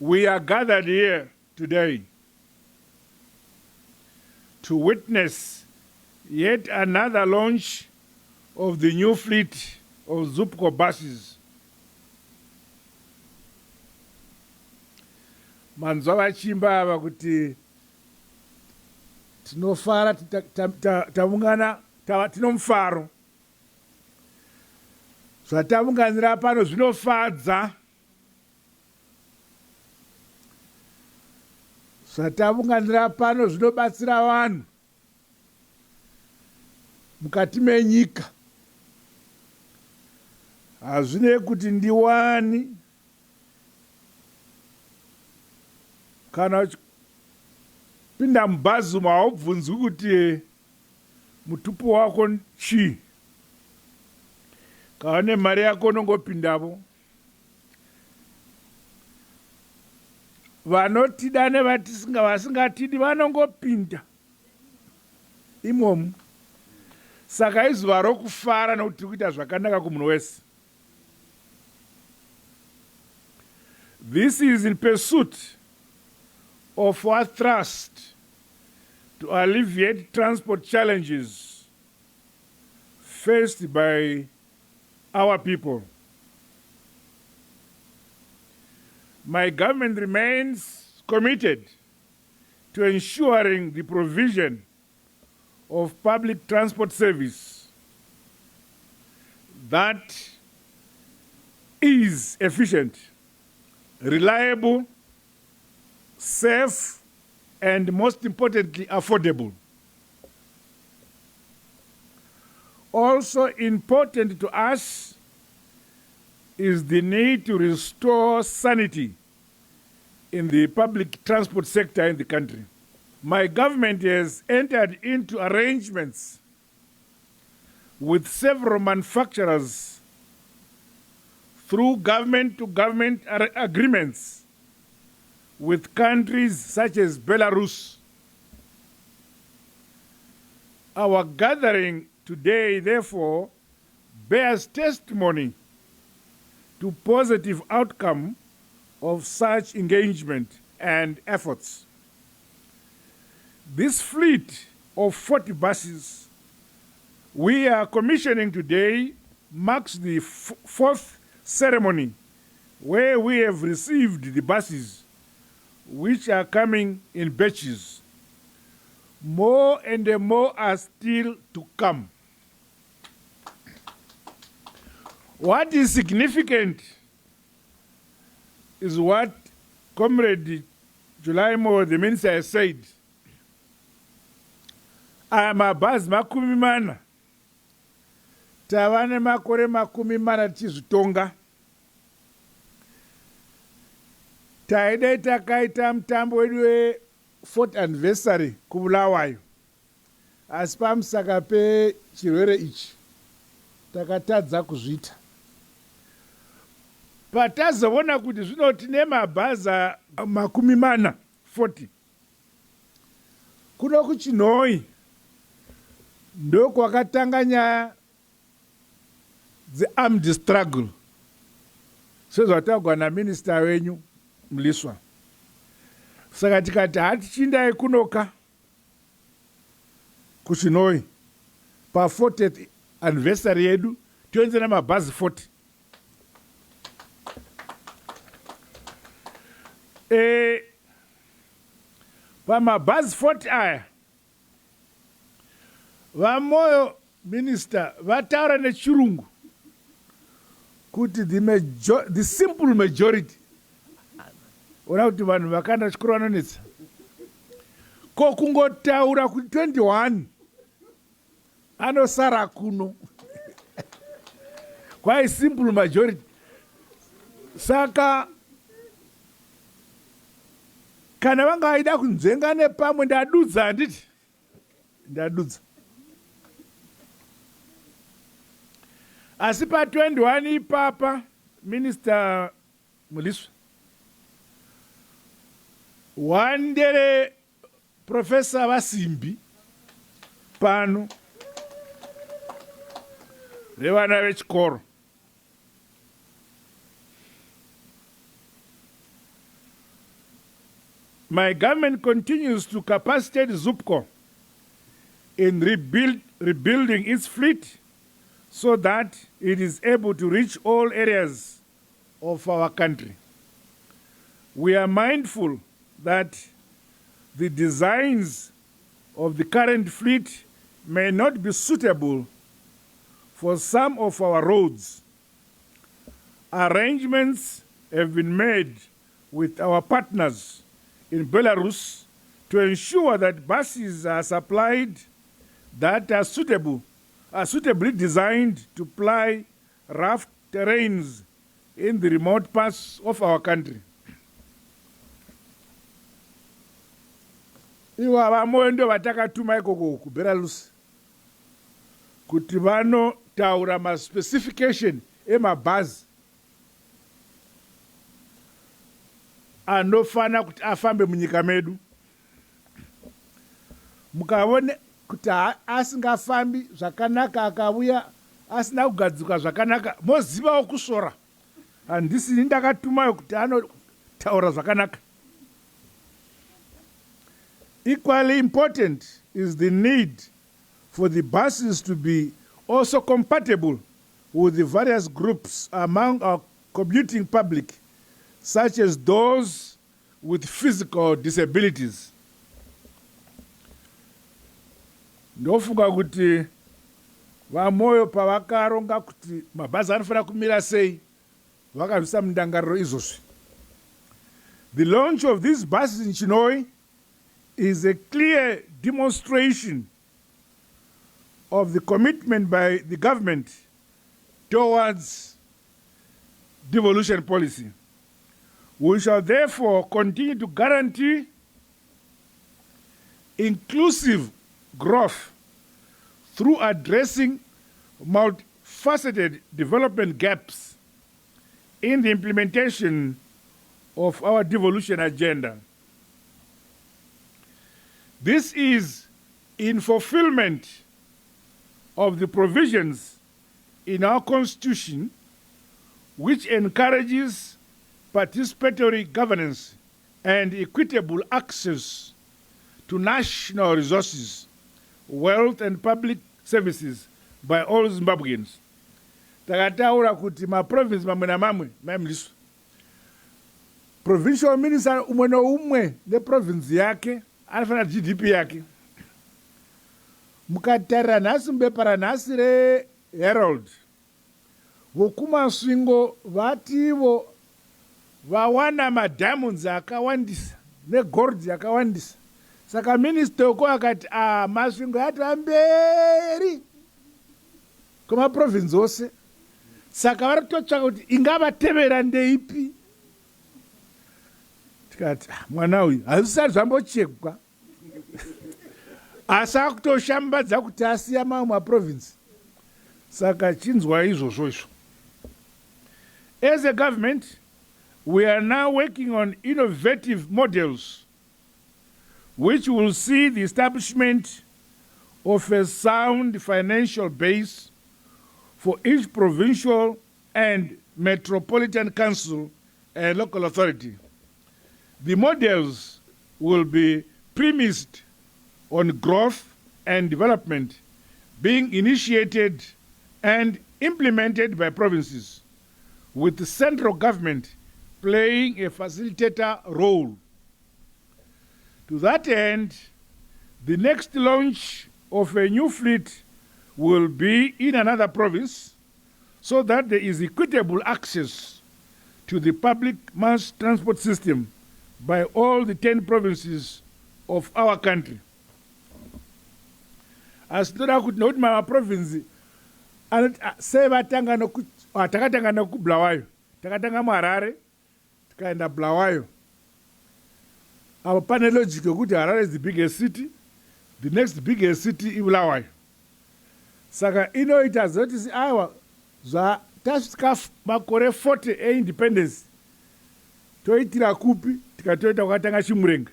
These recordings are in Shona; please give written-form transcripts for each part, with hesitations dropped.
We are gathered here today to witness yet another launch of the new fleet of Zupco buses. Manzwa vachimba ava kuti tinofara taungana tino mufaro. Zvataunganira pano zvinofadza. Zvataunganira pano zvinobatsira vanhu mukati menyika. Hazvinei kuti ndiwani kana pinda mubhazi umu haubvunzwi kuti mutupu wako chii. Kana mari yako unongopindapo. Vanotida nevasingatidi vanongopinda imomu. Saka izuva rokufara nokuti tiri kuita zvakanaka kumunhu wese. This is in pursuit of our thrust to alleviate transport challenges faced by our people. My government remains committed to ensuring the provision of public transport service that is efficient, reliable, safe, and most importantly, affordable. Also important to us is the need to restore sanity in the public transport sector in the country. My government has entered into arrangements with several manufacturers through government-to-government agreements with countries such as Belarus. Our gathering today, therefore, bears testimony to positive outcome of such engagement and efforts. This fleet of 40 buses we are commissioning today marks the fourth ceremony where we have received the buses, which are coming in batches. More and more are still to come. What is significant is what Comrade Julaimo, the minister, has said. Amabhazi makumi mana. Tava nemakore makumi mana tichizvitonga. Taidai takaita mutambo wedu we4th anniversary kuBulawayo. Asi pamusaka pechirwere ichi takatadza kuzviita. Patazoona kuti zvino tine mabhazi makumi mana 40. Kuno kuChinoi ndokwakatanga nyaya dzearmed struggle sezvataurwa naminista wenyu Mliswa. Saka tikati hatichindai kunoka kuChinoi pa40th anniversary yedu tionze namabhazi 40. Pamabhazi 40 aya vamoyo minister vataura nechirungu kuti the simple majority. Ona kuti vanhu vakanda chikoro vanonetsa. Ko kungotaura kuti 21 anosara kuno. Kwai simple majority. Saka kana vangaida kunzenga nepamwe ndadudza handiti. Ndadudza. Asi pa 21 ipapa Minister Mliswa wandere Professor Vasimbi pano revana vechikoro. My government continues to capacitate ZUPCO in rebuilding its fleet so that it is able to reach all areas of our country. We are mindful that the designs of the current fleet may not be suitable for some of our roads. Arrangements have been made with our partners in Belarus to ensure that buses are supplied that are suitably designed to ply rough terrains in the remote parts of our country. Iwa vamwe ndo vatakatuma ikoko ku Belarus kuti vanotaura ma-specification emabhazi anofana kuti afambe munyika medu. Mukaone kuti asingafambi zvakanaka akauya asina kugadzikwa zvakanaka mozivawo kusora. Handisini ndakatumayo kuti anotaura zvakanaka. Equally important is the need for the buses to be also compatible with the various groups among our commuting public, such as those with physical disabilities. Ndofunga kuti vamoyo pavakaronga kuti mabhazi anofana kumira sei vakabvisa mundangariro izvozvi. The launch of these buses in Chinhoyi is a clear demonstration of the commitment by the government towards devolution policy. We shall therefore continue to guarantee inclusive growth through addressing multifaceted development gaps in the implementation of our devolution agenda. This is in fulfillment of the provisions in our Constitution which encourages participatory governance and equitable access to national resources, wealth and public services by all Zimbabweans. Takataura kuti ma-province mamwe na mamwe maimliswa. Provincial minister umwe na umwe ne-province yake anafana GDP yake. Mukatarira nhasi mbepara nhasi reHerald, vokumasvingo vativo vawana madiamonds akawandisa negold yakawandisa. Saka minister uko akati masvingo atova mberi kwemaprovince ose. Saka vari kutotsvaka kuti ingavatevera ndeipi. Tikati mwana uyu hazvisati zvambochekwa. Asi akutoshambadza kuti asiya mamwe maprovince. Saka chinzwa izvozvo izvo. As a government, we are now working on innovative models which will see the establishment of a sound financial base for each provincial and metropolitan council and local authority. The models will be premised on growth and development being initiated and implemented by provinces, with the central government playing a facilitator role. To that end, the next launch of a new fleet will be in another province so that there is equitable access to the public mass transport system by all the 10 provinces of our country. As toda kuti nokuti mamaprovinsi takatanga nokubulawayo, takatanga muHarare, tikaenda Bulawayo. Our pane logic yokuti Harare is the biggest city, the next biggest city iBulawayo. Saka inoita zoti awa tasvika makore 40 e-independence toitira kupi tikatoita kwatanga Chimurenga.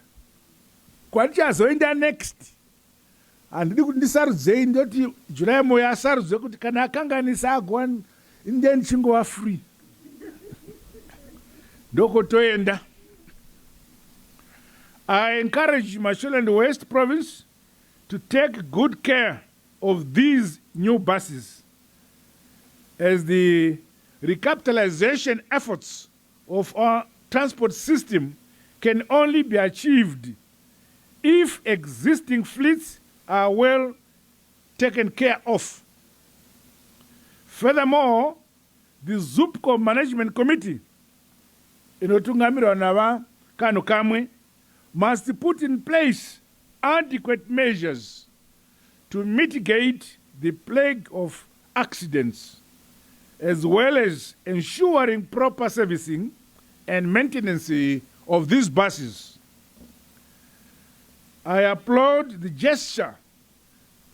Kwatichazoenda next. Handidi kuti ndisarudzei ndoti Julai moyo asarudze kuti kana akanganisa agwa indeni chingova free. Ndoko toenda. I encourage Mashonaland West Province to take good care of these new buses as the recapitalization efforts of our transport system can only be achieved if existing fleets are well taken care of. Furthermore, the ZUPCO Management Committee inotungamirwa na Kano Kamwe must put in place adequate measures to mitigate the plague of accidents, as well as ensuring proper servicing and maintenance of these buses. I applaud the gesture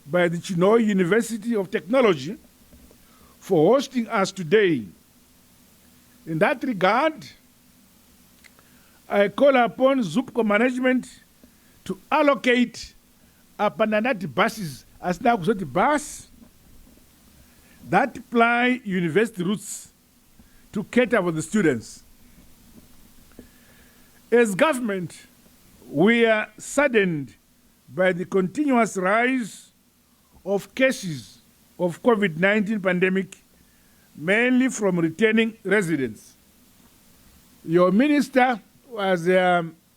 by the Chinhoyi University of Technology for hosting us today. In that regard, I call upon ZUPCO management to allocate apananati buses as now the bus that ply university routes to cater for the students. As government, we are saddened by the continuous rise of cases of COVID-19 pandemic, mainly from returning residents. Your minister was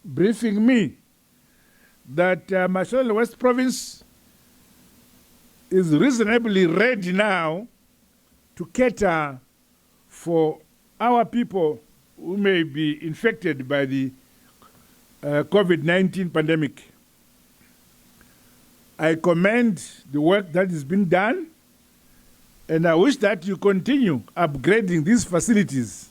briefing me that Mashonaland West Province is reasonably ready now to cater for our people who may be infected by the COVID-19 pandemic. I commend the work that is being done, and I wish that you continue upgrading these facilities.